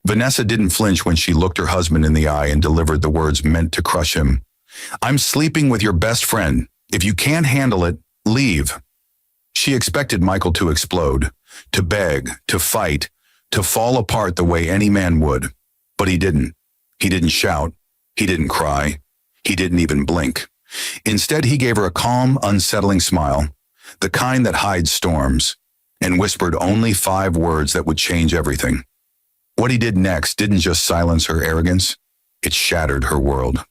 Vanessa didn't flinch when she looked her husband in the eye and delivered the words meant to crush him. "I'm sleeping with your best friend. If you can't handle it, leave." She expected Michael to explode, to beg, to fight, to fall apart the way any man would. But he didn't. He didn't shout. He didn't cry. He didn't even blink. Instead, he gave her a calm, unsettling smile, the kind that hides storms, and whispered only 5 words that would change everything. What he did next didn't just silence her arrogance, it shattered her world.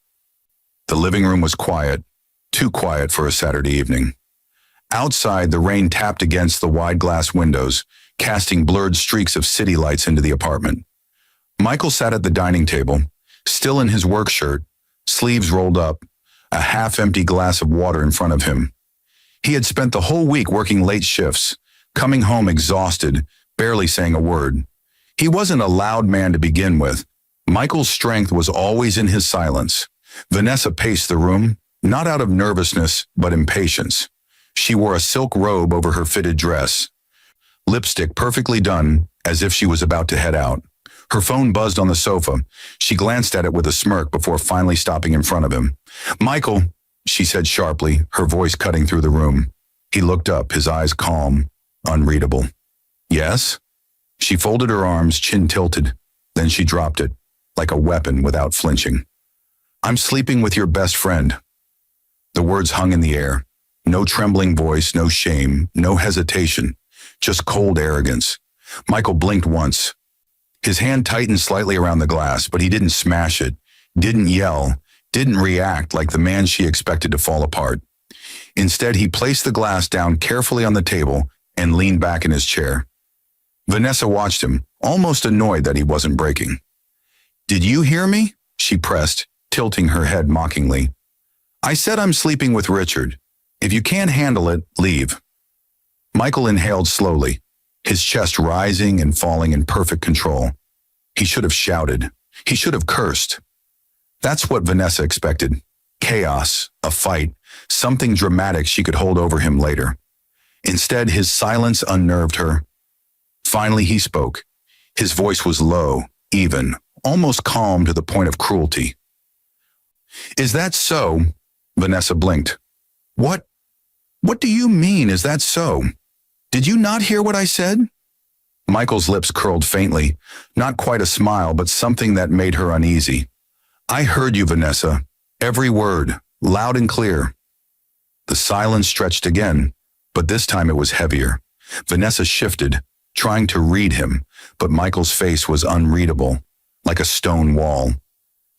The living room was quiet, too quiet for a Saturday evening. Outside, the rain tapped against the wide glass windows, casting blurred streaks of city lights into the apartment. Michael sat at the dining table, still in his work shirt, sleeves rolled up, a half-empty glass of water in front of him. He had spent the whole week working late shifts, coming home exhausted, barely saying a word. He wasn't a loud man to begin with. Michael's strength was always in his silence. Vanessa paced the room, not out of nervousness, but impatience. She wore a silk robe over her fitted dress, lipstick perfectly done, as if she was about to head out. Her phone buzzed on the sofa. She glanced at it with a smirk before finally stopping in front of him. "Michael," she said sharply, her voice cutting through the room. He looked up, his eyes calm, unreadable. "Yes?" She folded her arms, chin tilted. Then she dropped it, like a weapon without flinching. "I'm sleeping with your best friend." The words hung in the air. No trembling voice, no shame, no hesitation, just cold arrogance. Michael blinked once. His hand tightened slightly around the glass, but he didn't smash it, didn't yell, didn't react like the man she expected to fall apart. Instead, he placed the glass down carefully on the table and leaned back in his chair. Vanessa watched him, almost annoyed that he wasn't breaking. "Did you hear me?" she pressed, tilting her head mockingly. "I said I'm sleeping with Richard. If you can't handle it, leave." Michael inhaled slowly, his chest rising and falling in perfect control. He should have shouted. He should have cursed. That's what Vanessa expected. Chaos, a fight, something dramatic she could hold over him later. Instead, his silence unnerved her. Finally, he spoke. His voice was low, even, almost calm to the point of cruelty. "Is that so?" Vanessa blinked. What do you mean, is that so? Did you not hear what I said?" Michael's lips curled faintly, not quite a smile, but something that made her uneasy. "I heard you, Vanessa. Every word, loud and clear." The silence stretched again, but this time it was heavier. Vanessa shifted, trying to read him, but Michael's face was unreadable, like a stone wall.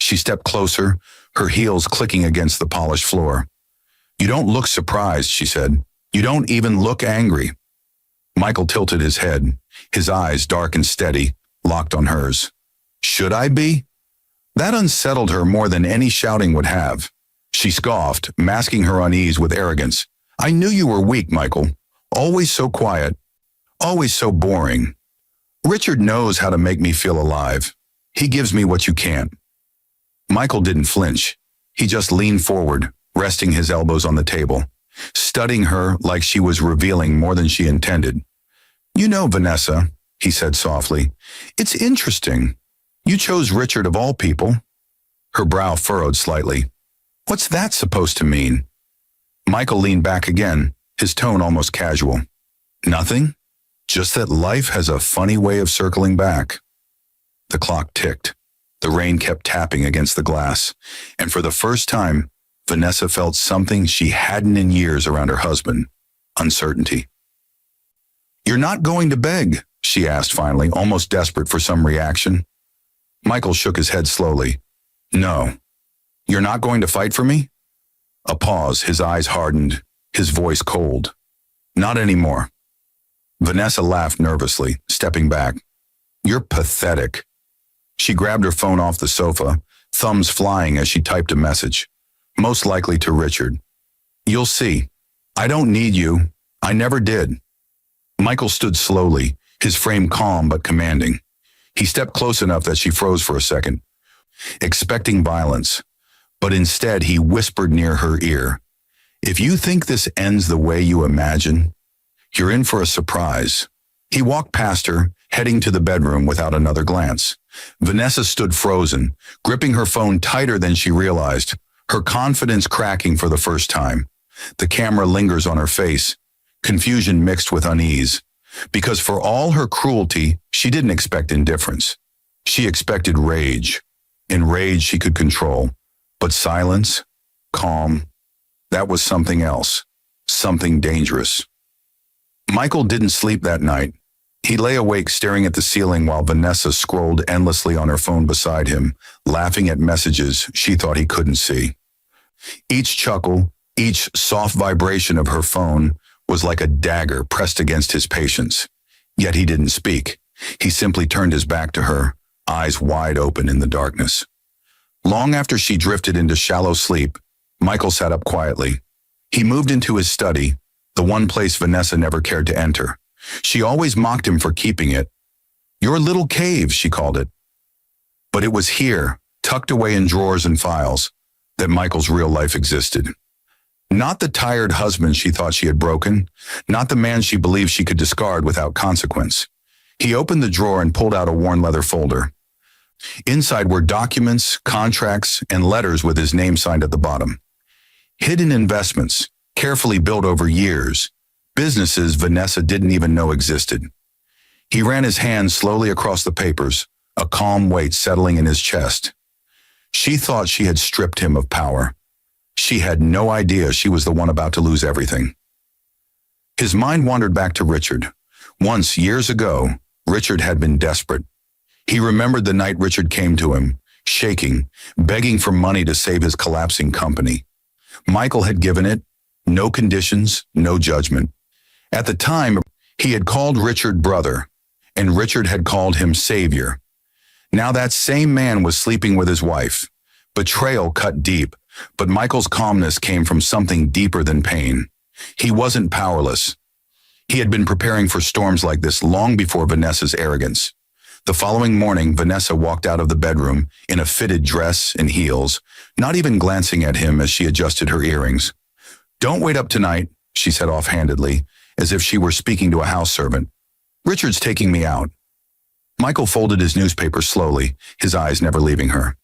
She stepped closer, her heels clicking against the polished floor. "You don't look surprised," she said. "You don't even look angry." Michael tilted his head, his eyes dark and steady, locked on hers. "Should I be?" That unsettled her more than any shouting would have. She scoffed, masking her unease with arrogance. "I knew you were weak, Michael. Always so quiet. Always so boring. Richard knows how to make me feel alive. He gives me what you can't." Michael didn't flinch. He just leaned forward, resting his elbows on the table, studying her like she was revealing more than she intended. "You know, Vanessa," he said softly, "it's interesting. You chose Richard of all people." Her brow furrowed slightly. "What's that supposed to mean?" Michael leaned back again, his tone almost casual. "Nothing. Just that life has a funny way of circling back." The clock ticked. The rain kept tapping against the glass, and for the first time, Vanessa felt something she hadn't in years around her husband: uncertainty. "You're not going to beg?" she asked finally, almost desperate for some reaction. Michael shook his head slowly. "No. You're not going to fight for me?" A pause, his eyes hardened, his voice cold. "Not anymore." Vanessa laughed nervously, stepping back. "You're pathetic." She grabbed her phone off the sofa, thumbs flying as she typed a message. Most likely to Richard. "You'll see. I don't need you. I never did." Michael stood slowly, his frame calm but commanding. He stepped close enough that she froze for a second, expecting violence. But instead he whispered near her ear, "If you think this ends the way you imagine, you're in for a surprise." He walked past her, heading to the bedroom without another glance. Vanessa stood frozen, gripping her phone tighter than she realized, her confidence cracking for the first time. The camera lingers on her face, confusion mixed with unease. Because for all her cruelty, she didn't expect indifference. She expected rage. In rage she could control. But silence, calm, that was something else, something dangerous. Michael didn't sleep that night. He lay awake staring at the ceiling while Vanessa scrolled endlessly on her phone beside him, laughing at messages she thought he couldn't see. Each chuckle, each soft vibration of her phone was like a dagger pressed against his patience. Yet he didn't speak. He simply turned his back to her, eyes wide open in the darkness. Long after she drifted into shallow sleep, Michael sat up quietly. He moved into his study, the one place Vanessa never cared to enter. She always mocked him for keeping it. Your little cave, she called it. But it was here, tucked away in drawers and files, that Michael's real life existed. Not the tired husband she thought she had broken, not the man she believed she could discard without consequence. He opened the drawer and pulled out a worn leather folder. Inside were documents, contracts, and letters with his name signed at the bottom. Hidden investments, carefully built over years, businesses Vanessa didn't even know existed. He ran his hand slowly across the papers, a calm weight settling in his chest. She thought she had stripped him of power. She had no idea she was the one about to lose everything. His mind wandered back to Richard. Once, years ago, Richard had been desperate. He remembered the night Richard came to him, shaking, begging for money to save his collapsing company. Michael had given it, no conditions, no judgment. At the time, he had called Richard brother, and Richard had called him savior. Now that same man was sleeping with his wife. Betrayal cut deep, but Michael's calmness came from something deeper than pain. He wasn't powerless. He had been preparing for storms like this long before Vanessa's arrogance. The following morning, Vanessa walked out of the bedroom in a fitted dress and heels, not even glancing at him as she adjusted her earrings. Don't wait up tonight, she said offhandedly, as if she were speaking to a house servant. Richard's taking me out. Michael folded his newspaper slowly, his eyes never leaving her.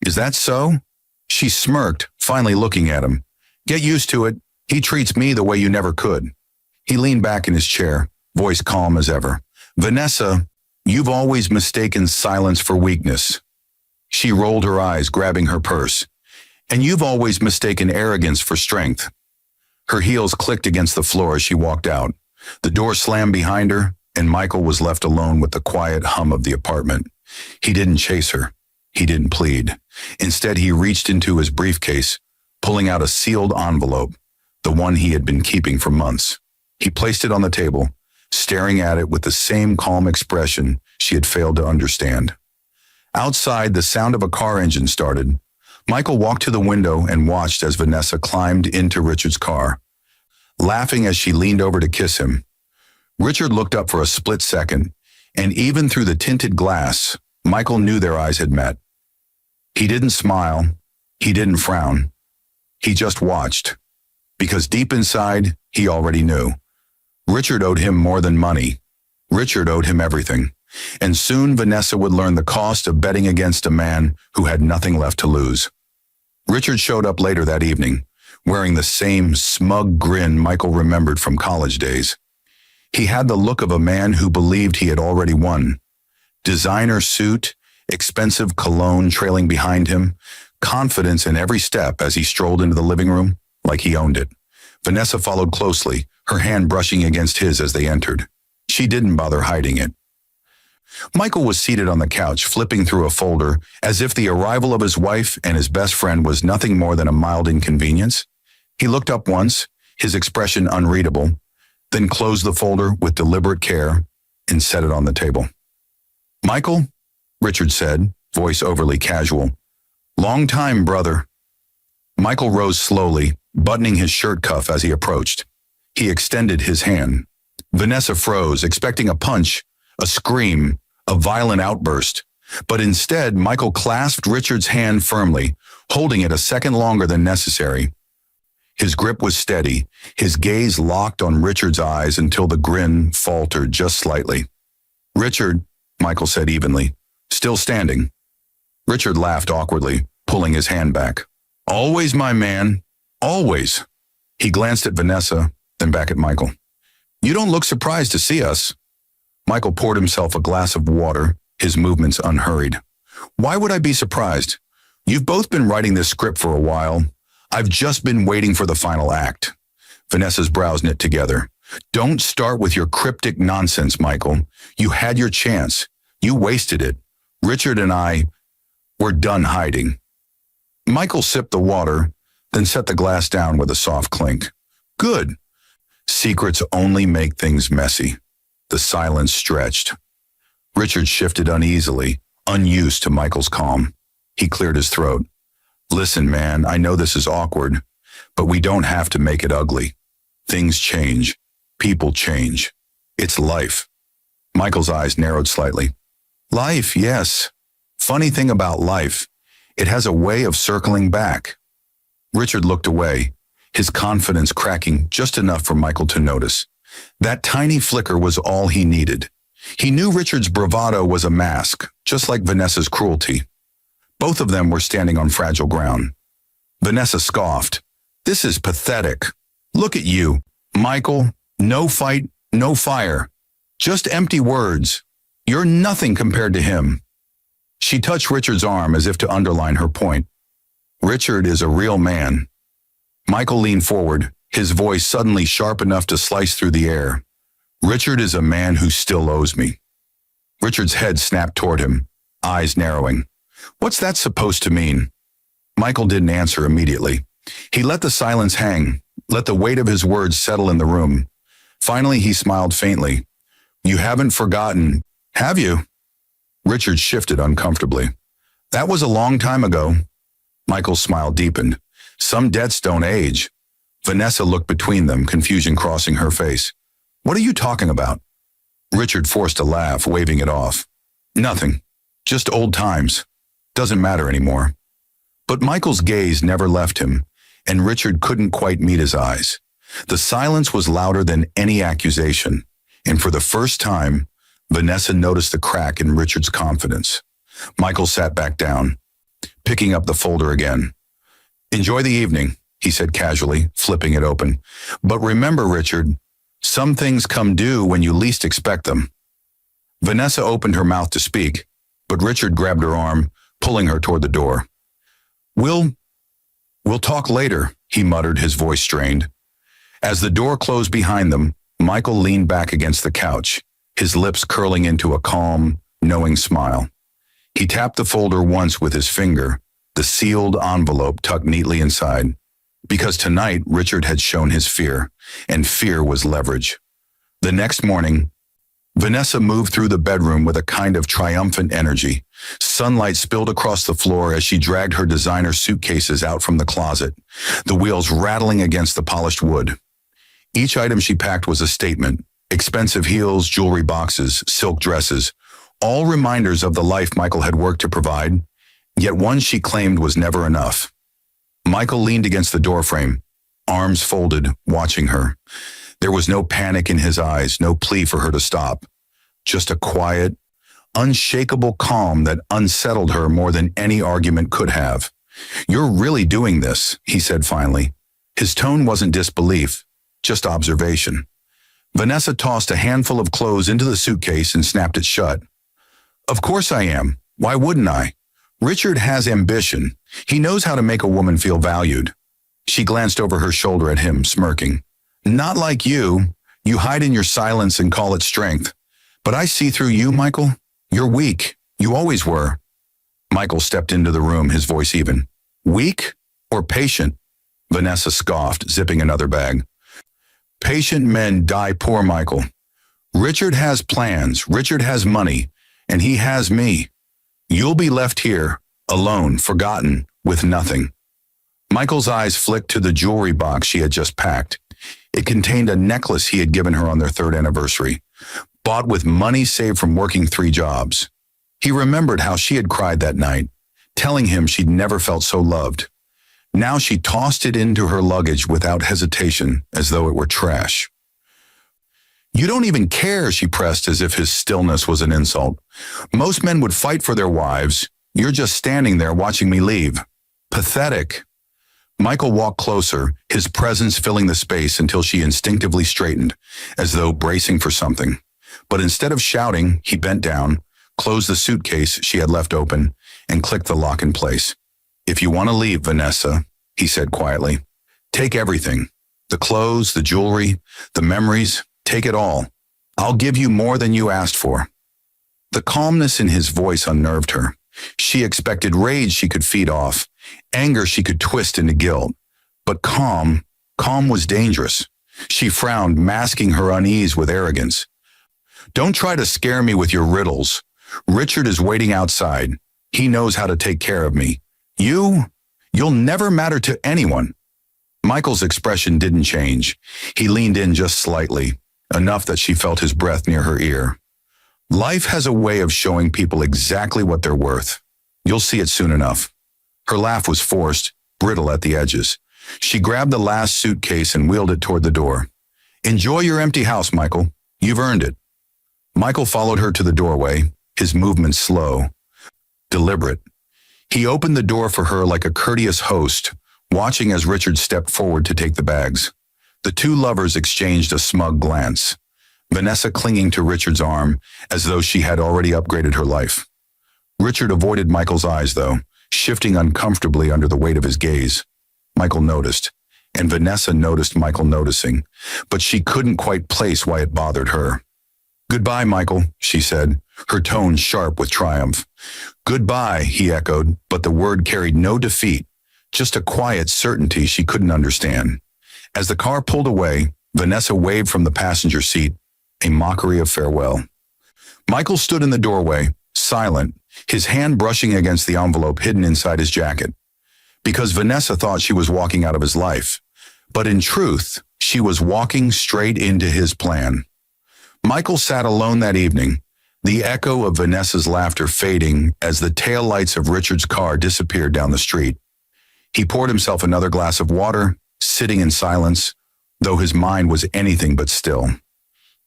Is that so? She smirked, finally looking at him. Get used to it. He treats me the way you never could. He leaned back in his chair, voice calm as ever. Vanessa, you've always mistaken silence for weakness. She rolled her eyes, grabbing her purse. And you've always mistaken arrogance for strength. Her heels clicked against the floor as she walked out. The door slammed behind her, and Michael was left alone with the quiet hum of the apartment. He didn't chase her. He didn't plead. Instead, he reached into his briefcase, pulling out a sealed envelope, the one he had been keeping for months. He placed it on the table, staring at it with the same calm expression she had failed to understand. Outside, the sound of a car engine started. Michael walked to the window and watched as Vanessa climbed into Richard's car, laughing as she leaned over to kiss him. Richard looked up for a split second, and even through the tinted glass, Michael knew their eyes had met. He didn't smile. He didn't frown. He just watched. Because deep inside, he already knew. Richard owed him more than money. Richard owed him everything. And soon Vanessa would learn the cost of betting against a man who had nothing left to lose. Richard showed up later that evening, wearing the same smug grin Michael remembered from college days. He had the look of a man who believed he had already won. Designer suit, expensive cologne trailing behind him, confidence in every step as he strolled into the living room like he owned it. Vanessa followed closely, her hand brushing against his as they entered. She didn't bother hiding it. Michael was seated on the couch, flipping through a folder, as if the arrival of his wife and his best friend was nothing more than a mild inconvenience. He looked up once, his expression unreadable, then closed the folder with deliberate care and set it on the table. Michael, Richard said, voice overly casual. Long time, brother. Michael rose slowly, buttoning his shirt cuff as he approached. He extended his hand. Vanessa froze, expecting a punch, a scream, a violent outburst. But instead, Michael clasped Richard's hand firmly, holding it a second longer than necessary. His grip was steady, his gaze locked on Richard's eyes until the grin faltered just slightly. Richard, Michael said evenly, Still standing. Richard laughed awkwardly, pulling his hand back. Always, my man. Always. He glanced at Vanessa, then back at Michael. You don't look surprised to see us. Michael poured himself a glass of water, his movements unhurried. Why would I be surprised? You've both been writing this script for a while. I've just been waiting for the final act. Vanessa's brows knit together. Don't start with your cryptic nonsense, Michael. You had your chance. You wasted it. Richard and I, we're done hiding. Michael sipped the water, then set the glass down with a soft clink. Good. Secrets only make things messy. The silence stretched. Richard shifted uneasily, unused to Michael's calm. He cleared his throat. Listen, man, I know this is awkward, but we don't have to make it ugly. Things change. People change. It's life. Michael's eyes narrowed slightly. Life, yes. Funny thing about life, it has a way of circling back. Richard looked away, his confidence cracking just enough for Michael to notice. That tiny flicker was all he needed. He knew Richard's bravado was a mask, just like Vanessa's cruelty. Both of them were standing on fragile ground. Vanessa scoffed. This is pathetic. Look at you, Michael. No fight, no fire. Just empty words. You're nothing compared to him. She touched Richard's arm as if to underline her point. Richard is a real man. Michael leaned forward, his voice suddenly sharp enough to slice through the air. Richard is a man who still owes me. Richard's head snapped toward him, eyes narrowing. What's that supposed to mean? Michael didn't answer immediately. He let the silence hang, let the weight of his words settle in the room. Finally, he smiled faintly. You haven't forgotten, have you? Richard shifted uncomfortably. That was a long time ago. Michael's smile deepened. Some debts don't age. Vanessa looked between them, confusion crossing her face. What are you talking about? Richard forced a laugh, waving it off. Nothing. Just old times. Doesn't matter anymore. But Michael's gaze never left him, and Richard couldn't quite meet his eyes. The silence was louder than any accusation, and for the first time, Vanessa noticed the crack in Richard's confidence. Michael sat back down, picking up the folder again. Enjoy the evening, he said casually, flipping it open. But remember, Richard, some things come due when you least expect them. Vanessa opened her mouth to speak, but Richard grabbed her arm, pulling her toward the door. We'll talk later, he muttered, his voice strained. As the door closed behind them, Michael leaned back against the couch, his lips curling into a calm, knowing smile. He tapped the folder once with his finger, the sealed envelope tucked neatly inside. Because tonight, Richard had shown his fear, and fear was leverage. The next morning, Vanessa moved through the bedroom with a kind of triumphant energy. Sunlight spilled across the floor as she dragged her designer suitcases out from the closet, the wheels rattling against the polished wood. Each item she packed was a statement. Expensive heels, jewelry boxes, silk dresses, all reminders of the life Michael had worked to provide, yet one she claimed was never enough. Michael leaned against the doorframe, arms folded, watching her. There was no panic in his eyes, no plea for her to stop. Just a quiet, unshakable calm that unsettled her more than any argument could have. You're really doing this, he said finally. His tone wasn't disbelief, just observation. Vanessa tossed a handful of clothes into the suitcase and snapped it shut. Of course I am. Why wouldn't I? Richard has ambition. He knows how to make a woman feel valued. She glanced over her shoulder at him, smirking. Not like you. You hide in your silence and call it strength. But I see through you, Michael. You're weak. You always were. Michael stepped into the room, his voice even. Weak or patient? Vanessa scoffed, zipping another bag. Patient men die poor, Michael. Richard has plans. Richard has money. And he has me. You'll be left here, alone, forgotten, with nothing. Michael's eyes flicked to the jewelry box she had just packed. It contained a necklace he had given her on their 3rd anniversary, bought with money saved from working 3 jobs. He remembered how she had cried that night, telling him she'd never felt so loved. Now she tossed it into her luggage without hesitation, as though it were trash. You don't even care, she pressed as if his stillness was an insult. Most men would fight for their wives. You're just standing there watching me leave. Pathetic. Michael walked closer, his presence filling the space until she instinctively straightened, as though bracing for something. But instead of shouting, he bent down, closed the suitcase she had left open, and clicked the lock in place. If you want to leave, Vanessa, he said quietly, take everything. The clothes, the jewelry, the memories, take it all. I'll give you more than you asked for. The calmness in his voice unnerved her. She expected rage she could feed off, anger she could twist into guilt. But calm was dangerous. She frowned, masking her unease with arrogance. Don't try to scare me with your riddles. Richard is waiting outside. He knows how to take care of me. You'll never matter to anyone. Michael's expression didn't change. He leaned in just slightly, enough that she felt his breath near her ear. Life has a way of showing people exactly what they're worth. You'll see it soon enough. Her laugh was forced, brittle at the edges. She grabbed the last suitcase and wheeled it toward the door. Enjoy your empty house, Michael. You've earned it. Michael followed her to the doorway, his movements slow, deliberate. He opened the door for her like a courteous host, watching as Richard stepped forward to take the bags. The two lovers exchanged a smug glance, Vanessa clinging to Richard's arm as though she had already upgraded her life. Richard avoided Michael's eyes, though, shifting uncomfortably under the weight of his gaze. Michael noticed, and Vanessa noticed Michael noticing, but she couldn't quite place why it bothered her. Goodbye, Michael, she said, her tone sharp with triumph. Goodbye, he echoed, but the word carried no defeat, just a quiet certainty she couldn't understand. As the car pulled away, Vanessa waved from the passenger seat, a mockery of farewell. Michael stood in the doorway, silent, his hand brushing against the envelope hidden inside his jacket. Because Vanessa thought she was walking out of his life. But in truth, she was walking straight into his plan. Michael sat alone that evening, the echo of Vanessa's laughter fading as the taillights of Richard's car disappeared down the street. He poured himself another glass of water, sitting in silence, though his mind was anything but still.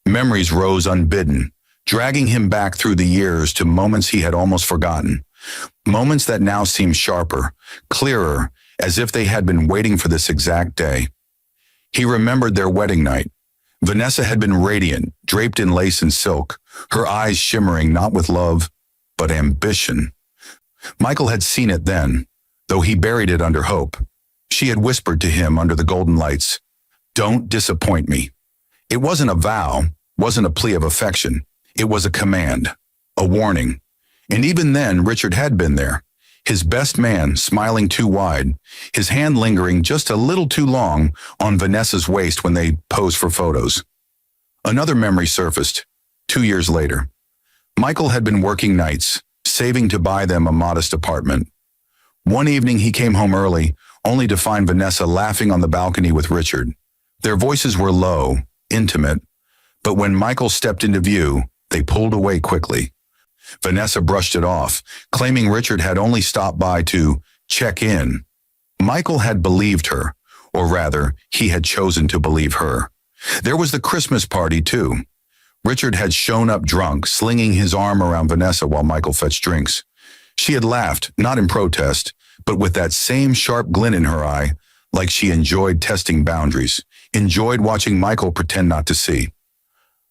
Memories rose unbidden, dragging him back through the years to moments he had almost forgotten, moments that now seemed sharper, clearer, as if they had been waiting for this exact day. He remembered their wedding night. Vanessa had been radiant, draped in lace and silk, her eyes shimmering not with love, but ambition. Michael had seen it then, though he buried it under hope. She had whispered to him under the golden lights, "Don't disappoint me." It wasn't a vow, wasn't a plea of affection. It was a command, a warning. And even then, Richard had been there, his best man smiling too wide, his hand lingering just a little too long on Vanessa's waist when they posed for photos. Another memory surfaced, 2 years later. Michael had been working nights, saving to buy them a modest apartment. One evening he came home early, only to find Vanessa laughing on the balcony with Richard. Their voices were low, intimate, but when Michael stepped into view, they pulled away quickly. Vanessa brushed it off, claiming Richard had only stopped by to check in. Michael had believed her, or rather, he had chosen to believe her. There was the Christmas party, too. Richard had shown up drunk, slinging his arm around Vanessa while Michael fetched drinks. She had laughed, not in protest, but with that same sharp glint in her eye, like she enjoyed testing boundaries, enjoyed watching Michael pretend not to see.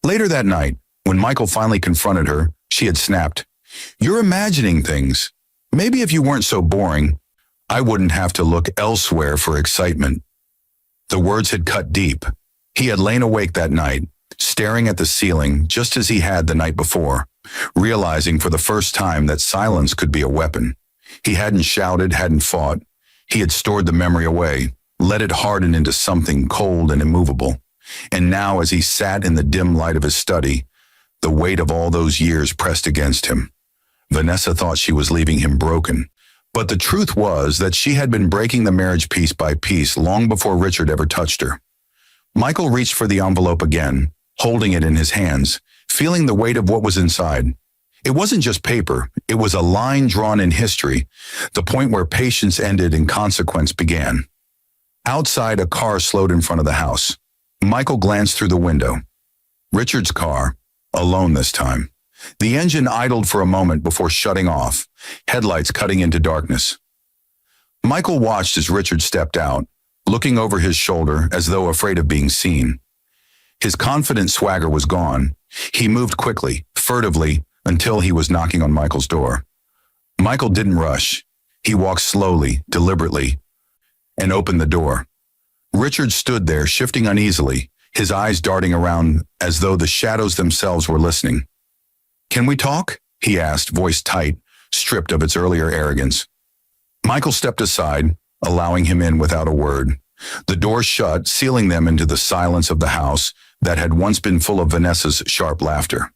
Later that night, when Michael finally confronted her, she had snapped, "You're imagining things. Maybe if you weren't so boring, I wouldn't have to look elsewhere for excitement." The words had cut deep. He had lain awake that night, staring at the ceiling just as he had the night before, realizing for the first time that silence could be a weapon. He hadn't shouted, hadn't fought. He had stored the memory away, let it harden into something cold and immovable. And now, as he sat in the dim light of his study, the weight of all those years pressed against him. Vanessa thought she was leaving him broken, but the truth was that she had been breaking the marriage piece by piece long before Richard ever touched her. Michael reached for the envelope again, holding it in his hands, feeling the weight of what was inside. It wasn't just paper, it was a line drawn in history, the point where patience ended and consequence began. Outside, a car slowed in front of the house. Michael glanced through the window. Richard's car, alone this time. The engine idled for a moment before shutting off, headlights cutting into darkness. Michael watched as Richard stepped out, looking over his shoulder as though afraid of being seen. His confident swagger was gone. He moved quickly, furtively, until he was knocking on Michael's door. Michael didn't rush. He walked slowly, deliberately, and opened the door. Richard stood there, shifting uneasily, his eyes darting around as though the shadows themselves were listening. "Can we talk?" he asked, voice tight, stripped of its earlier arrogance. Michael stepped aside, allowing him in without a word. The door shut, sealing them into the silence of the house that had once been full of Vanessa's sharp laughter.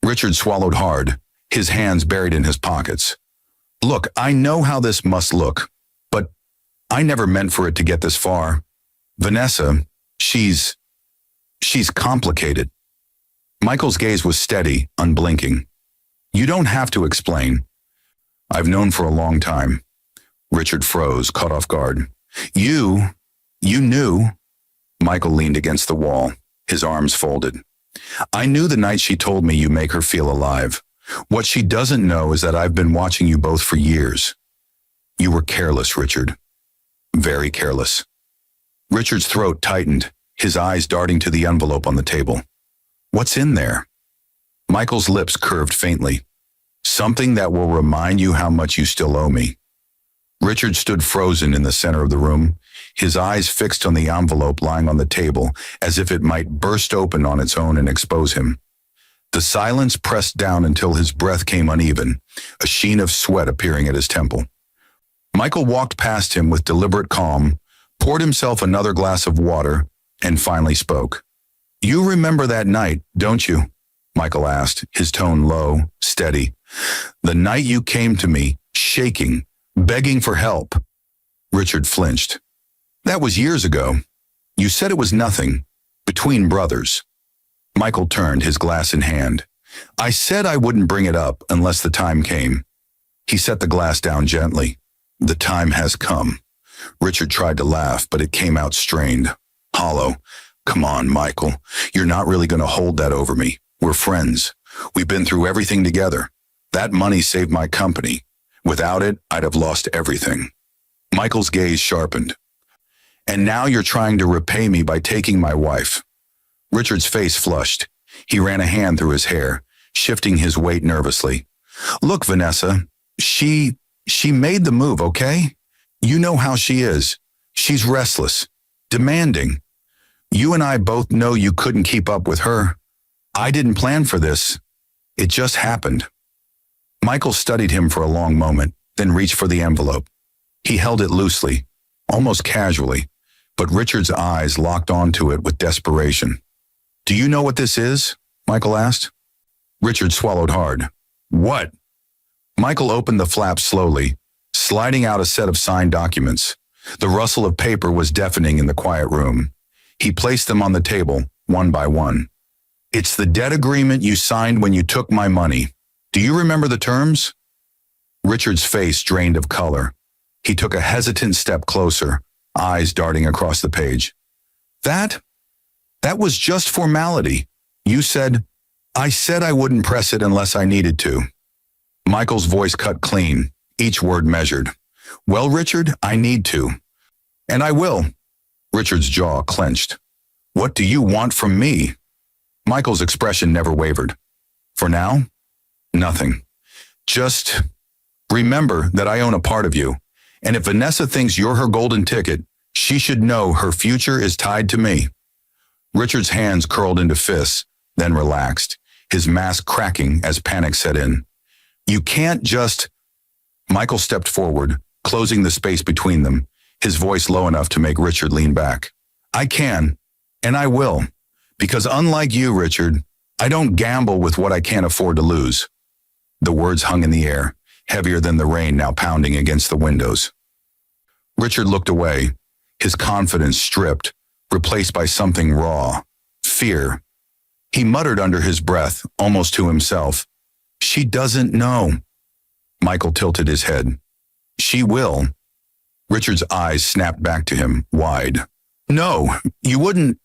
Richard swallowed hard, his hands buried in his pockets. "Look, I know how this must look, but I never meant for it to get this far. Vanessa, she's complicated." Michael's gaze was steady, unblinking. "You don't have to explain. I've known for a long time." Richard froze, caught off guard. You knew." Michael leaned against the wall, his arms folded. "I knew the night she told me you make her feel alive. What she doesn't know is that I've been watching you both for years. You were careless, Richard. Very careless." Richard's throat tightened, his eyes darting to the envelope on the table. "What's in there?" Michael's lips curved faintly. "Something that will remind you how much you still owe me." Richard stood frozen in the center of the room, his eyes fixed on the envelope lying on the table as if it might burst open on its own and expose him. The silence pressed down until his breath came uneven, a sheen of sweat appearing at his temple. Michael walked past him with deliberate calm, poured himself another glass of water, and finally spoke. "You remember that night, don't you?" Michael asked, his tone low, steady. "The night you came to me, shaking, begging for help." Richard flinched. "That was years ago. You said it was nothing. Between brothers." Michael turned, his glass in hand. "I said I wouldn't bring it up unless the time came." He set the glass down gently. "The time has come." Richard tried to laugh, but it came out strained, hollow. "Come on, Michael. You're not really going to hold that over me. We're friends. We've been through everything together. That money saved my company. Without it, I'd have lost everything." Michael's gaze sharpened. "And now you're trying to repay me by taking my wife." Richard's face flushed. He ran a hand through his hair, shifting his weight nervously. "Look, Vanessa, she made the move, okay? You know how she is. She's restless, demanding. You and I both know you couldn't keep up with her. I didn't plan for this. It just happened." Michael studied him for a long moment, then reached for the envelope. He held it loosely, almost casually, but Richard's eyes locked onto it with desperation. "Do you know what this is?" Michael asked. Richard swallowed hard. "What?" Michael opened the flap slowly, sliding out a set of signed documents. The rustle of paper was deafening in the quiet room. He placed them on the table, one by one. "It's the debt agreement you signed when you took my money. Do you remember the terms?" Richard's face drained of color. He took a hesitant step closer, eyes darting across the page. That was just formality. You said, I said I wouldn't press it unless I needed to." Michael's voice cut clean, each word measured. "Well, Richard, I need to. And I will." Richard's jaw clenched. "What do you want from me?" Michael's expression never wavered. "For now, nothing. Just remember that I own a part of you, and if Vanessa thinks you're her golden ticket, she should know her future is tied to me." Richard's hands curled into fists, then relaxed, his mask cracking as panic set in. "You can't just—" Michael stepped forward, closing the space between them, his voice low enough to make Richard lean back. "I can, and I will, because unlike you, Richard, I don't gamble with what I can't afford to lose." The words hung in the air, heavier than the rain now pounding against the windows. Richard looked away, his confidence stripped, replaced by something raw, fear. He muttered under his breath, almost to himself, "She doesn't know." Michael tilted his head. "She will." Richard's eyes snapped back to him, wide. "No, you wouldn't."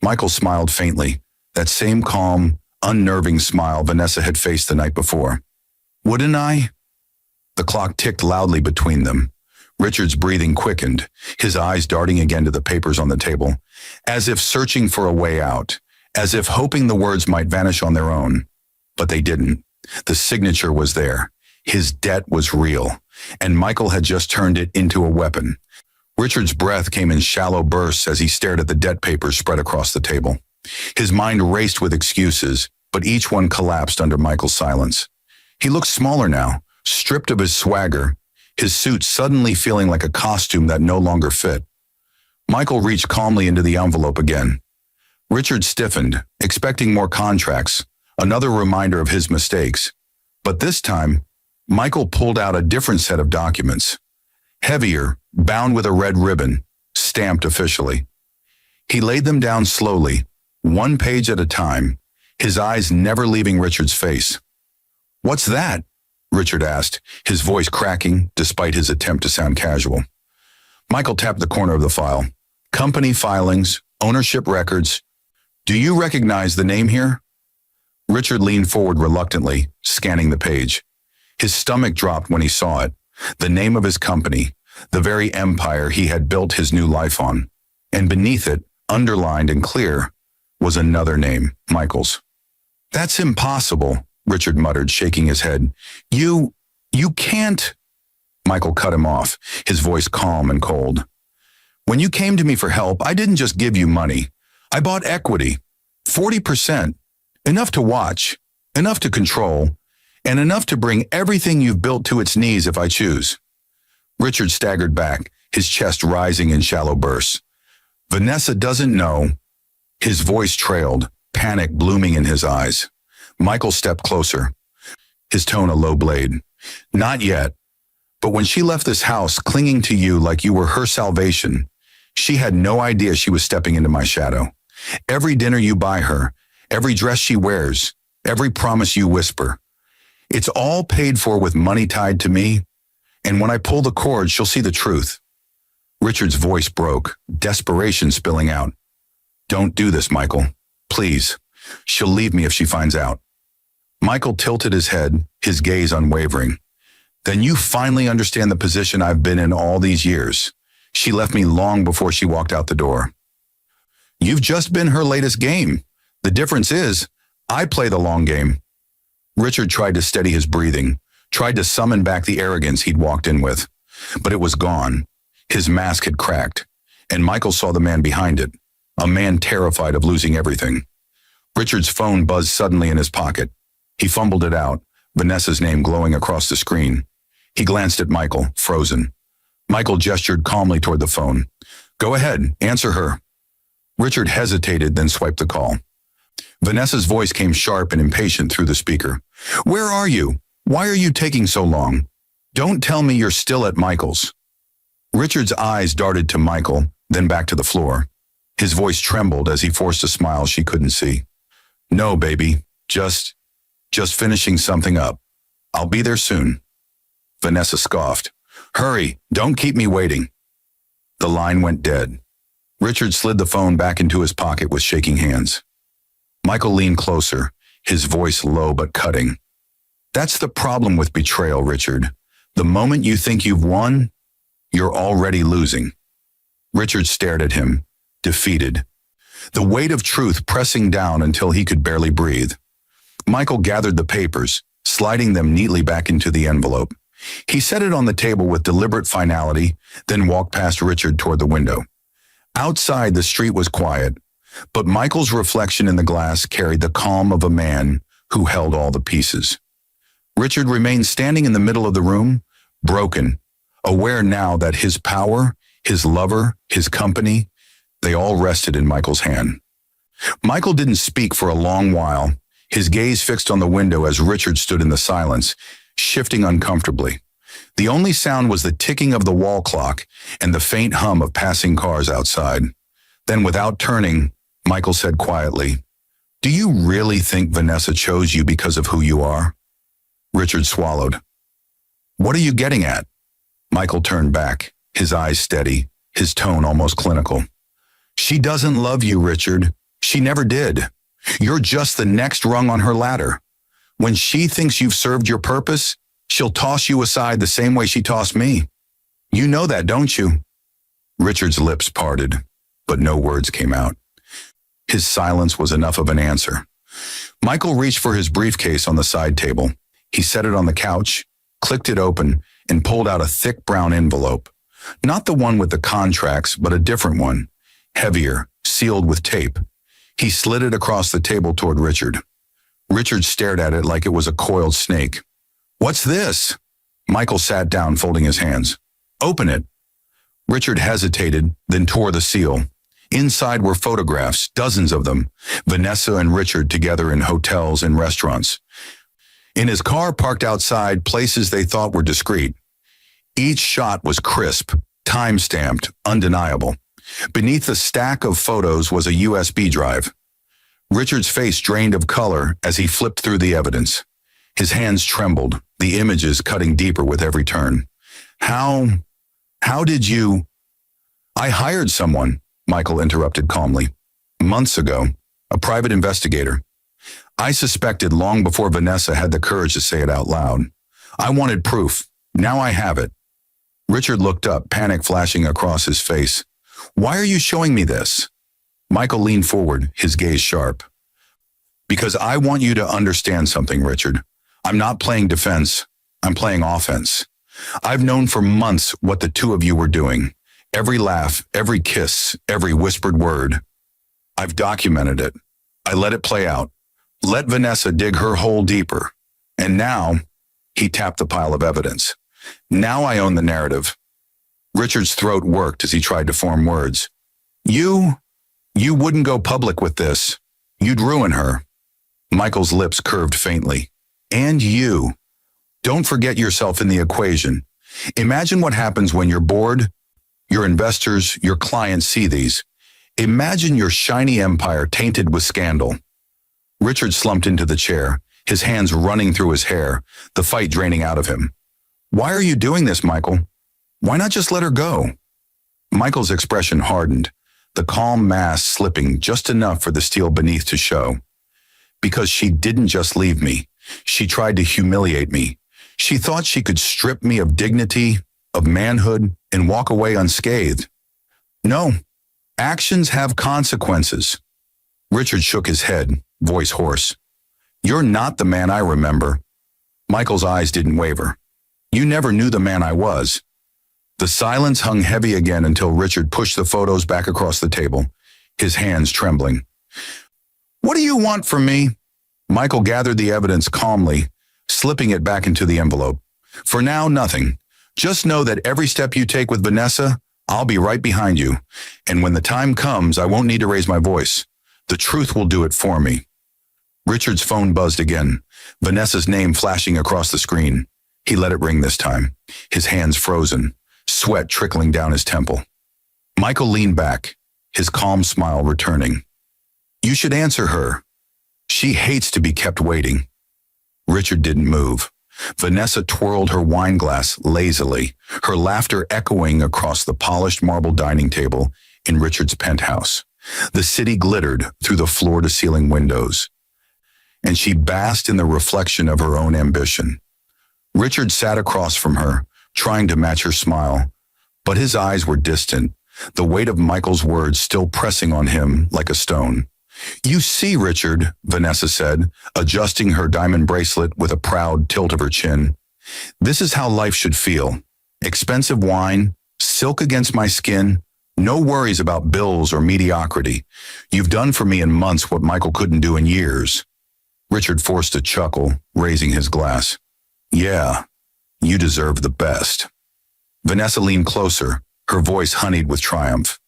Michael smiled faintly, that same calm, unnerving smile Vanessa had faced the night before. Wouldn't I? The clock ticked loudly between them. Richard's breathing quickened, his eyes darting again to the papers on the table, as if searching for a way out, as if hoping the words might vanish on their own. But they didn't. The signature was there. His debt was real, and Michael had just turned it into a weapon. Richard's breath came in shallow bursts as he stared at the debt papers spread across the table. His mind raced with excuses, but each one collapsed under Michael's silence. He looked smaller now, stripped of his swagger, his suit suddenly feeling like a costume that no longer fit. Michael reached calmly into the envelope again. Richard stiffened, expecting more contracts, another reminder of his mistakes. But this time, Michael pulled out a different set of documents. Heavier, bound with a red ribbon, stamped officially. He laid them down slowly, one page at a time, his eyes never leaving Richard's face. "What's that?" Richard asked, his voice cracking despite his attempt to sound casual. Michael tapped the corner of the file. "Company filings, ownership records. Do you recognize the name here?" Richard leaned forward reluctantly, scanning the page. His stomach dropped when he saw it. The name of his company, the very empire he had built his new life on. And beneath it, underlined and clear, was another name, Michael's. "That's impossible," Richard muttered, shaking his head. You can't." Michael cut him off, his voice calm and cold. "When you came to me for help, I didn't just give you money. I bought equity, 40%, enough to watch, enough to control, and enough to bring everything you've built to its knees if I choose." Richard staggered back, his chest rising in shallow bursts. "Vanessa doesn't know." His voice trailed, panic blooming in his eyes. Michael stepped closer, his tone a low blade. "Not yet. But when she left this house clinging to you like you were her salvation, she had no idea she was stepping into my shadow. Every dinner you buy her, every dress she wears, every promise you whisper, it's all paid for with money tied to me. And when I pull the cord, she'll see the truth." Richard's voice broke, desperation spilling out. "Don't do this, Michael. Please. She'll leave me if she finds out." Michael tilted his head, his gaze unwavering. "Then you finally understand the position I've been in all these years. She left me long before she walked out the door. You've just been her latest game. The difference is, I play the long game." Richard tried to steady his breathing, tried to summon back the arrogance he'd walked in with. But it was gone. His mask had cracked, and Michael saw the man behind it, a man terrified of losing everything. Richard's phone buzzed suddenly in his pocket. He fumbled it out, Vanessa's name glowing across the screen. He glanced at Michael, frozen. Michael gestured calmly toward the phone. "Go ahead, answer her." Richard hesitated, then swiped the call. Vanessa's voice came sharp and impatient through the speaker. "Where are you? Why are you taking so long? Don't tell me you're still at Michael's." Richard's eyes darted to Michael, then back to the floor. His voice trembled as he forced a smile she couldn't see. "No, baby. Just finishing something up. I'll be there soon." Vanessa scoffed. "Hurry, don't keep me waiting." The line went dead. Richard slid the phone back into his pocket with shaking hands. Michael leaned closer, his voice low but cutting. "That's the problem with betrayal, Richard. The moment you think you've won, you're already losing." Richard stared at him, defeated, the weight of truth pressing down until he could barely breathe. Michael gathered the papers, sliding them neatly back into the envelope. He set it on the table with deliberate finality, then walked past Richard toward the window. Outside, the street was quiet, but Michael's reflection in the glass carried the calm of a man who held all the pieces. Richard remained standing in the middle of the room, broken, aware now that his power, his lover, his company, they all rested in Michael's hand. Michael didn't speak for a long while, his gaze fixed on the window as Richard stood in the silence, shifting uncomfortably. The only sound was the ticking of the wall clock and the faint hum of passing cars outside. Then, without turning, Michael said quietly, "Do you really think Vanessa chose you because of who you are?" Richard swallowed. "What are you getting at?" Michael turned back, his eyes steady, his tone almost clinical. "She doesn't love you, Richard. She never did. You're just the next rung on her ladder. When she thinks you've served your purpose, she'll toss you aside the same way she tossed me. You know that, don't you?" Richard's lips parted, but no words came out. His silence was enough of an answer. Michael reached for his briefcase on the side table. He set it on the couch, clicked it open, and pulled out a thick brown envelope. Not the one with the contracts, but a different one, heavier, sealed with tape. He slid it across the table toward Richard. Richard stared at it like it was a coiled snake. "What's this?" Michael sat down, folding his hands. "Open it." Richard hesitated, then tore the seal. Inside were photographs, dozens of them, Vanessa and Richard together in hotels and restaurants. In his car parked outside, places they thought were discreet. Each shot was crisp, time-stamped, undeniable. Beneath the stack of photos was a USB drive. Richard's face drained of color as he flipped through the evidence. His hands trembled, the images cutting deeper with every turn. How did you... "I hired someone," Michael interrupted calmly. "Months ago, a private investigator. I suspected long before Vanessa had the courage to say it out loud. I wanted proof. Now I have it." Richard looked up, panic flashing across his face. "Why are you showing me this?" Michael leaned forward, his gaze sharp. "Because I want you to understand something, Richard. I'm not playing defense. I'm playing offense. I've known for months what the two of you were doing. Every laugh, every kiss, every whispered word. I've documented it. I let it play out. Let Vanessa dig her hole deeper. And now," he tapped the pile of evidence, "now I own the narrative." Richard's throat worked as he tried to form words. You wouldn't go public with this. You'd ruin her." Michael's lips curved faintly. "And you. Don't forget yourself in the equation. Imagine what happens when you're bored. Your investors, your clients see these. Imagine your shiny empire tainted with scandal." Richard slumped into the chair, his hands running through his hair, the fight draining out of him. "Why are you doing this, Michael? Why not just let her go?" Michael's expression hardened, the calm mask slipping just enough for the steel beneath to show. "Because she didn't just leave me. She tried to humiliate me. She thought she could strip me of dignity, of manhood, and walk away unscathed. No, actions have consequences." Richard shook his head, voice hoarse. "You're not the man I remember." Michael's eyes didn't waver. "You never knew the man I was." The silence hung heavy again until Richard pushed the photos back across the table, his hands trembling. "What do you want from me?" Michael gathered the evidence calmly, slipping it back into the envelope. "For now, nothing. Just know that every step you take with Vanessa, I'll be right behind you. And when the time comes, I won't need to raise my voice. The truth will do it for me." Richard's phone buzzed again, Vanessa's name flashing across the screen. He let it ring this time, his hands frozen, sweat trickling down his temple. Michael leaned back, his calm smile returning. "You should answer her. She hates to be kept waiting." Richard didn't move. Vanessa twirled her wine glass lazily, her laughter echoing across the polished marble dining table in Richard's penthouse. The city glittered through the floor-to-ceiling windows, and she basked in the reflection of her own ambition. Richard sat across from her, trying to match her smile, but his eyes were distant, the weight of Michael's words still pressing on him like a stone. "You see, Richard," Vanessa said, adjusting her diamond bracelet with a proud tilt of her chin. "This is how life should feel. Expensive wine, silk against my skin, no worries about bills or mediocrity. You've done for me in months what Michael couldn't do in years." Richard forced a chuckle, raising his glass. "Yeah, you deserve the best." Vanessa leaned closer, her voice honeyed with triumph.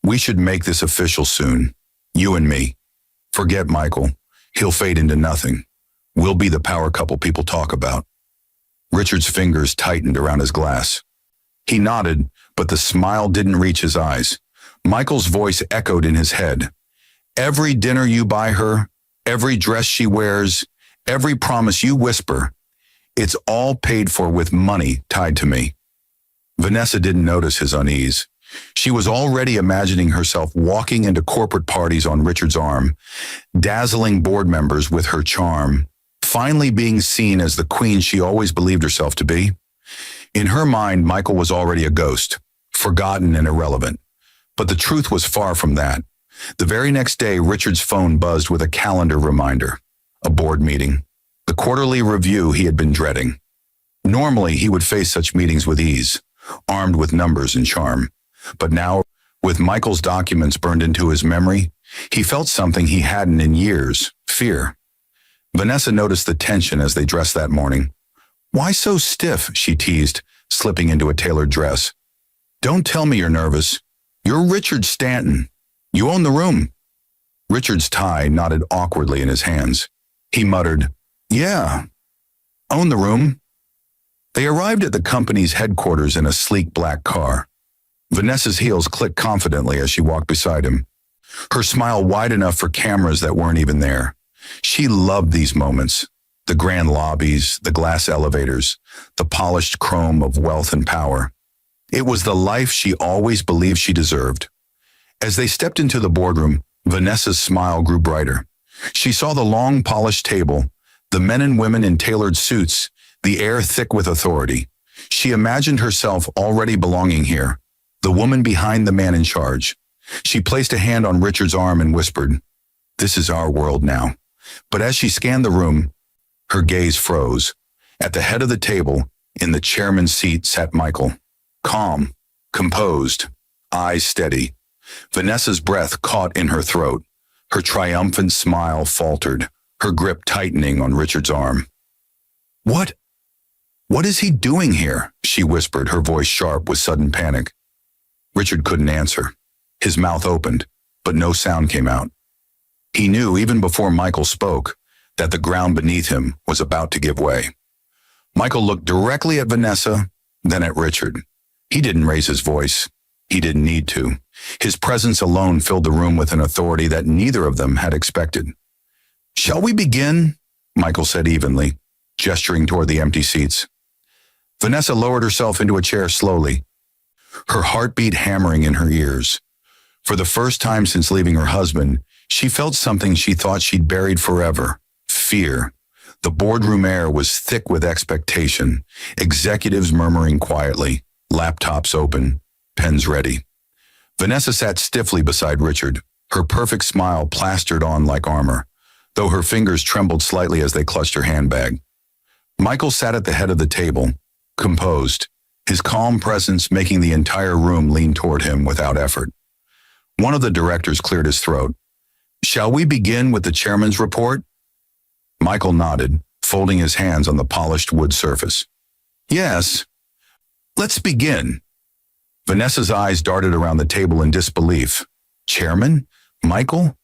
"We should make this official soon. You and me. Forget Michael. He'll fade into nothing. We'll be the power couple people talk about." Richard's fingers tightened around his glass. He nodded, but the smile didn't reach his eyes. Michael's voice echoed in his head. "Every dinner you buy her, every dress she wears, every promise you whisper, it's all paid for with money tied to me." Vanessa didn't notice his unease. She was already imagining herself walking into corporate parties on Richard's arm, dazzling board members with her charm, finally being seen as the queen she always believed herself to be. In her mind, Michael was already a ghost, forgotten and irrelevant. But the truth was far from that. The very next day, Richard's phone buzzed with a calendar reminder, a board meeting, the quarterly review he had been dreading. Normally, he would face such meetings with ease, armed with numbers and charm. But now, with Michael's documents burned into his memory, he felt something he hadn't in years, fear. Vanessa noticed the tension as they dressed that morning. "Why so stiff?" she teased, slipping into a tailored dress. "Don't tell me you're nervous. You're Richard Stanton. You own the room." Richard's tie knotted awkwardly in his hands. He muttered, "Yeah, own the room." They arrived at the company's headquarters in a sleek black car. Vanessa's heels clicked confidently as she walked beside him, her smile wide enough for cameras that weren't even there. She loved these moments, the grand lobbies, the glass elevators, the polished chrome of wealth and power. It was the life she always believed she deserved. As they stepped into the boardroom, Vanessa's smile grew brighter. She saw the long, polished table, the men and women in tailored suits, the air thick with authority. She imagined herself already belonging here, the woman behind the man in charge. She placed a hand on Richard's arm and whispered, "This is our world now." But as she scanned the room, her gaze froze. At the head of the table, in the chairman's seat, sat Michael. Calm, composed, eyes steady. Vanessa's breath caught in her throat. Her triumphant smile faltered, her grip tightening on Richard's arm. What is he doing here?" she whispered, her voice sharp with sudden panic. Richard couldn't answer. His mouth opened, but no sound came out. He knew, even before Michael spoke, that the ground beneath him was about to give way. Michael looked directly at Vanessa, then at Richard. He didn't raise his voice. He didn't need to. His presence alone filled the room with an authority that neither of them had expected. "Shall we begin?" Michael said evenly, gesturing toward the empty seats. Vanessa lowered herself into a chair slowly, her heartbeat hammering in her ears. For the first time since leaving her husband, she felt something she thought she'd buried forever: fear. The boardroom air was thick with expectation, executives murmuring quietly, laptops open, pens ready. Vanessa sat stiffly beside Richard, her perfect smile plastered on like armor, though her fingers trembled slightly as they clutched her handbag. Michael sat at the head of the table, composed, his calm presence making the entire room lean toward him without effort. One of the directors cleared his throat. "Shall we begin with the chairman's report?" Michael nodded, folding his hands on the polished wood surface. "Yes, let's begin." Vanessa's eyes darted around the table in disbelief. Chairman? Michael?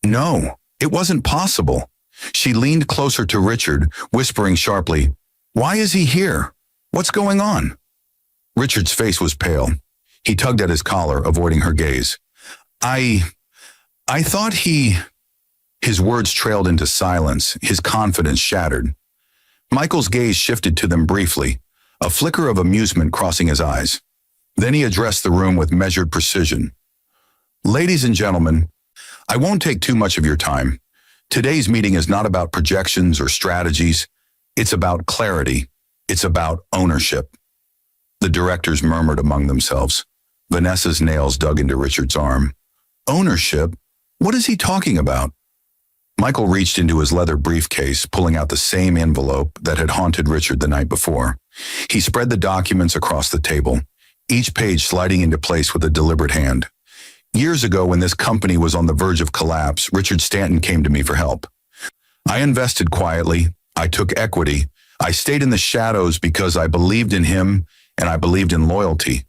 No, it wasn't possible. She leaned closer to Richard, whispering sharply, "Why is he here? What's going on?" Richard's face was pale. He tugged at his collar, avoiding her gaze. I thought he..." His words trailed into silence, his confidence shattered. Michael's gaze shifted to them briefly, a flicker of amusement crossing his eyes. Then he addressed the room with measured precision. "Ladies and gentlemen, I won't take too much of your time. Today's meeting is not about projections or strategies. It's about clarity. It's about ownership." The directors murmured among themselves. Vanessa's nails dug into Richard's arm. "Ownership? What is he talking about?" Michael reached into his leather briefcase, pulling out the same envelope that had haunted Richard the night before. He spread the documents across the table, each page sliding into place with a deliberate hand. "Years ago, when this company was on the verge of collapse, Richard Stanton came to me for help. I invested quietly. I took equity. I stayed in the shadows because I believed in him and I believed in loyalty.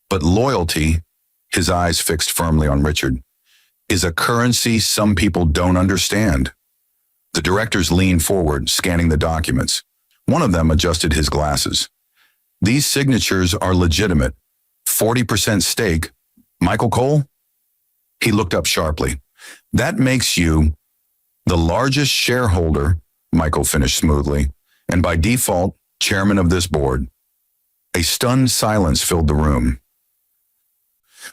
But loyalty," his eyes fixed firmly on Richard, "is a currency some people don't understand." The directors leaned forward, scanning the documents. One of them adjusted his glasses. "These signatures are legitimate. 40% stake. Michael Cole?" He looked up sharply. "That makes you..." "The largest shareholder," Michael finished smoothly, "and by default, chairman of this board." A stunned silence filled the room.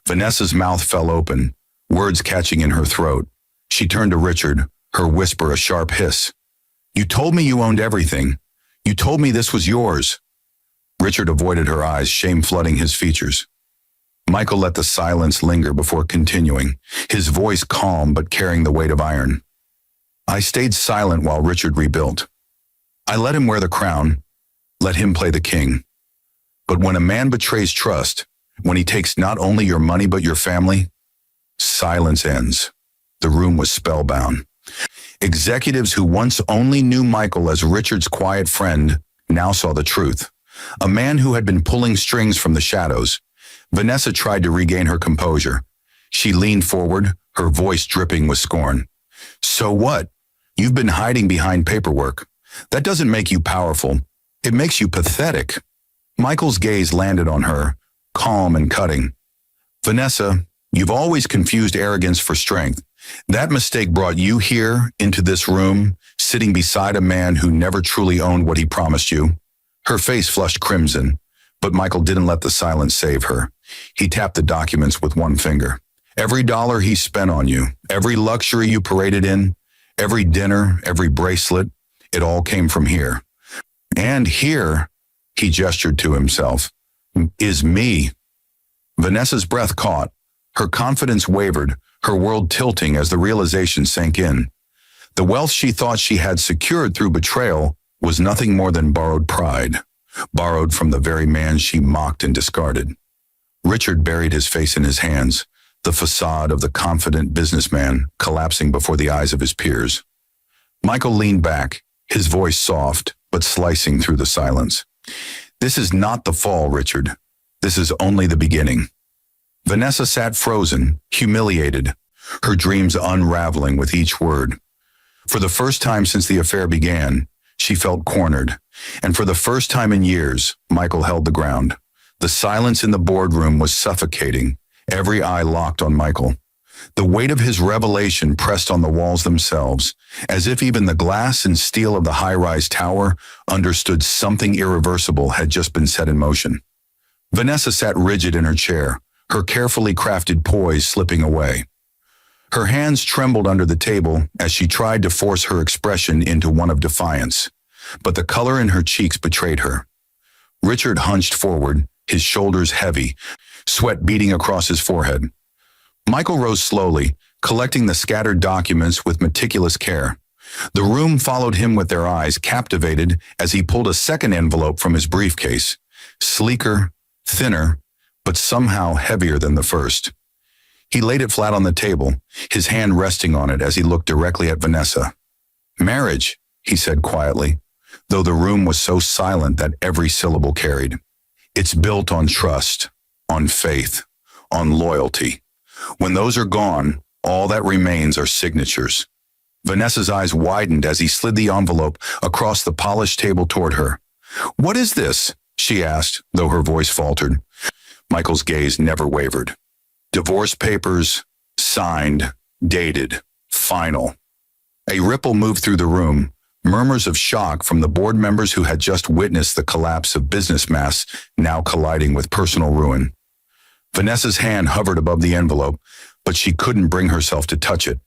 Vanessa's mouth fell open, words catching in her throat. She turned to Richard, her whisper a sharp hiss. You told me you owned everything. You told me this was yours. Richard avoided her eyes, shame flooding his features. Michael let the silence linger before continuing, his voice calm but carrying the weight of iron. I stayed silent while Richard rebuilt. I let him wear the crown, let him play the king. But when a man betrays trust, when he takes not only your money but your family, silence ends. The room was spellbound. Executives who once only knew Michael as Richard's quiet friend now saw the truth. A man who had been pulling strings from the shadows. Vanessa tried to regain her composure. She leaned forward, her voice dripping with scorn. So what? You've been hiding behind paperwork. That doesn't make you powerful. It makes you pathetic. Michael's gaze landed on her, calm and cutting. Vanessa, you've always confused arrogance for strength. That mistake brought you here, into this room, sitting beside a man who never truly owned what he promised you. Her face flushed crimson, but Michael didn't let the silence save her. He tapped the documents with one finger. Every dollar he spent on you, every luxury you paraded in, every dinner, every bracelet, it all came from here. And here, he gestured to himself, is me. Vanessa's breath caught. Her confidence wavered, her world tilting as the realization sank in. The wealth she thought she had secured through betrayal was nothing more than borrowed pride, borrowed from the very man she mocked and discarded. Richard buried his face in his hands, the facade of the confident businessman collapsing before the eyes of his peers. Michael leaned back, his voice soft but slicing through the silence. This is not the fall, Richard. This is only the beginning. Vanessa sat frozen, humiliated, her dreams unraveling with each word. For the first time since the affair began, she felt cornered, and for the first time in years, Michael held the ground. The silence in the boardroom was suffocating, every eye locked on Michael. The weight of his revelation pressed on the walls themselves, as if even the glass and steel of the high-rise tower understood something irreversible had just been set in motion. Vanessa sat rigid in her chair, her carefully crafted poise slipping away. Her hands trembled under the table as she tried to force her expression into one of defiance, but the color in her cheeks betrayed her. Richard hunched forward, his shoulders heavy, sweat beading across his forehead. Michael rose slowly, collecting the scattered documents with meticulous care. The room followed him with their eyes, captivated as he pulled a second envelope from his briefcase, sleeker, thinner, but somehow heavier than the first. He laid it flat on the table, his hand resting on it as he looked directly at Vanessa. Marriage, he said quietly, though the room was so silent that every syllable carried. It's built on trust, on faith, on loyalty. When those are gone, all that remains are signatures. Vanessa's eyes widened as he slid the envelope across the polished table toward her. What is this? She asked, though her voice faltered. Michael's gaze never wavered. Divorce papers, signed, dated, final. A ripple moved through the room, murmurs of shock from the board members who had just witnessed the collapse of business mass now colliding with personal ruin. Vanessa's hand hovered above the envelope, but she couldn't bring herself to touch it.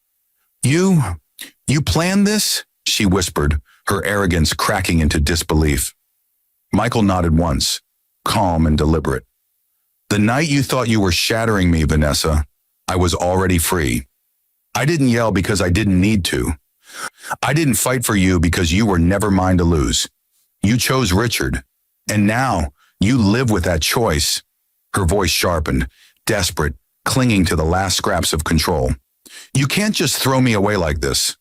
You planned this? She whispered, her arrogance cracking into disbelief. Michael nodded once, calm and deliberate. The night you thought you were shattering me, Vanessa, I was already free. I didn't yell because I didn't need to. I didn't fight for you because you were never mine to lose. You chose Richard, and now you live with that choice. Her voice sharpened, desperate, clinging to the last scraps of control. You can't just throw me away like this.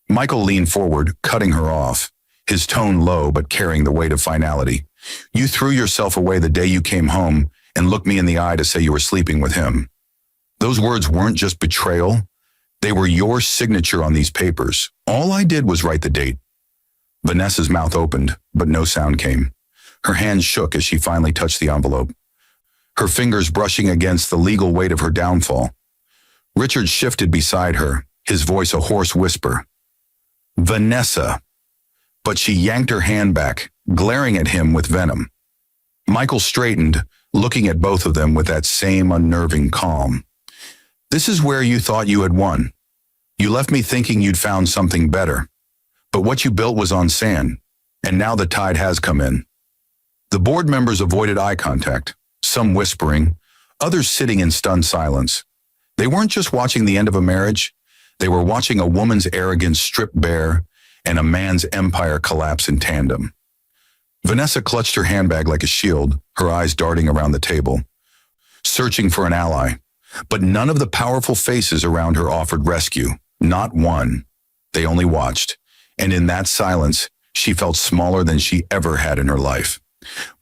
Michael leaned forward, cutting her off, his tone low but carrying the weight of finality. You threw yourself away the day you came home and looked me in the eye to say you were sleeping with him. Those words weren't just betrayal. They were your signature on these papers. All I did was write the date. Vanessa's mouth opened, but no sound came. Her hands shook as she finally touched the envelope, her fingers brushing against the legal weight of her downfall. Richard shifted beside her, his voice a hoarse whisper. Vanessa. But she yanked her hand back, glaring at him with venom. Michael straightened, looking at both of them with that same unnerving calm. This is where you thought you had won. You left me thinking you'd found something better. But what you built was on sand, and now the tide has come in. The board members avoided eye contact, some whispering, others sitting in stunned silence. They weren't just watching the end of a marriage, they were watching a woman's arrogance stripped bare and a man's empire collapse in tandem. Vanessa clutched her handbag like a shield, her eyes darting around the table, searching for an ally. But none of the powerful faces around her offered rescue, not one. They only watched, and in that silence, she felt smaller than she ever had in her life.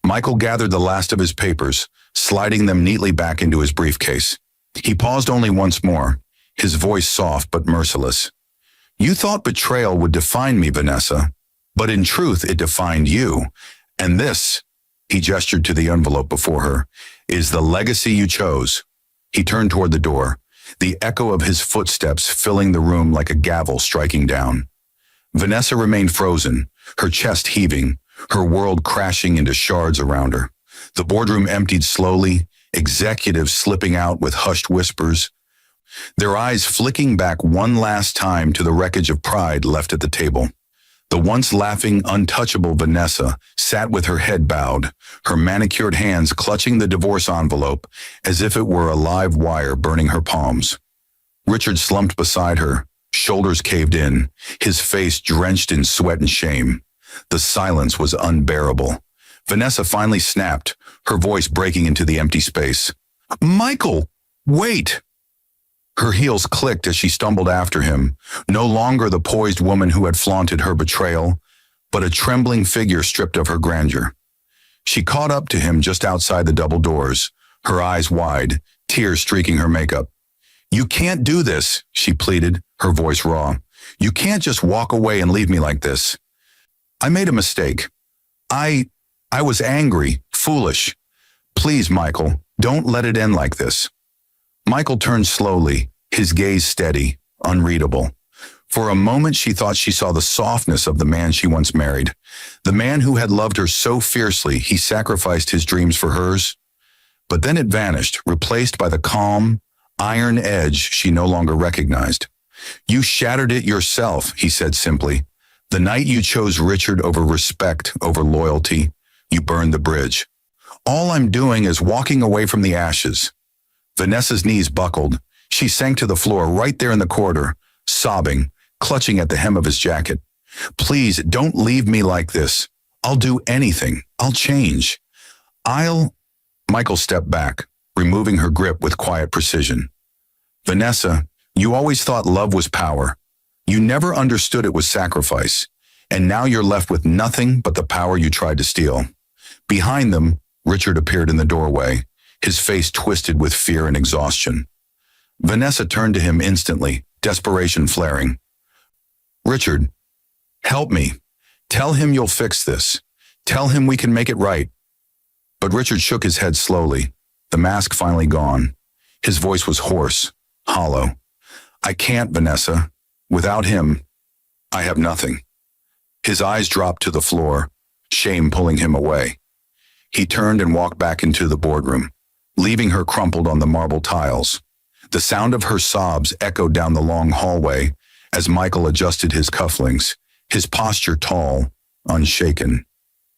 Michael gathered the last of his papers, sliding them neatly back into his briefcase. He paused only once more, his voice soft but merciless. You thought betrayal would define me, Vanessa, but in truth it defined you. And this, he gestured to the envelope before her, is the legacy you chose. He turned toward the door, the echo of his footsteps filling the room like a gavel striking down. Vanessa remained frozen, her chest heaving, her world crashing into shards around her. The boardroom emptied slowly, executives slipping out with hushed whispers, their eyes flicking back one last time to the wreckage of pride left at the table. The once laughing, untouchable Vanessa sat with her head bowed, her manicured hands clutching the divorce envelope as if it were a live wire burning her palms. Richard slumped beside her, shoulders caved in, his face drenched in sweat and shame. The silence was unbearable. Vanessa finally snapped, her voice breaking into the empty space. Michael, wait! Her heels clicked as she stumbled after him, no longer the poised woman who had flaunted her betrayal, but a trembling figure stripped of her grandeur. She caught up to him just outside the double doors, her eyes wide, tears streaking her makeup. You can't do this, she pleaded, her voice raw. You can't just walk away and leave me like this. I made a mistake. I was angry, foolish. Please, Michael, don't let it end like this. Michael turned slowly, his gaze steady, unreadable. For a moment she thought she saw the softness of the man she once married, the man who had loved her so fiercely he sacrificed his dreams for hers. But then it vanished, replaced by the calm, iron edge she no longer recognized. You shattered it yourself, he said simply. The night you chose Richard over respect, over loyalty, you burned the bridge. All I'm doing is walking away from the ashes. Vanessa's knees buckled. She sank to the floor right there in the corridor, sobbing, clutching at the hem of his jacket. Please, don't leave me like this. I'll do anything. I'll change. Michael stepped back, removing her grip with quiet precision. Vanessa, you always thought love was power. You never understood it was sacrifice. And now you're left with nothing but the power you tried to steal. Behind them, Richard appeared in the doorway, his face twisted with fear and exhaustion. Vanessa turned to him instantly, desperation flaring. Richard, help me. Tell him you'll fix this. Tell him we can make it right. But Richard shook his head slowly, the mask finally gone. His voice was hoarse, hollow. I can't, Vanessa. Without him, I have nothing. His eyes dropped to the floor, shame pulling him away. He turned and walked back into the boardroom, leaving her crumpled on the marble tiles. The sound of her sobs echoed down the long hallway as Michael adjusted his cufflinks, his posture tall, unshaken.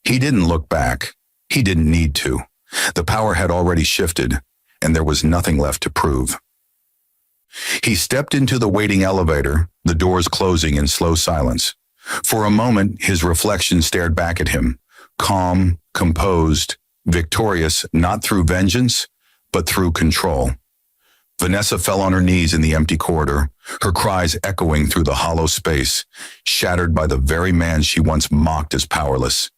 He didn't look back. He didn't need to. The power had already shifted, and there was nothing left to prove. He stepped into the waiting elevator, the doors closing in slow silence. For a moment, his reflection stared back at him, calm, composed, victorious not through vengeance, but through control. Vanessa fell on her knees in the empty corridor, her cries echoing through the hollow space, shattered by the very man she once mocked as powerless.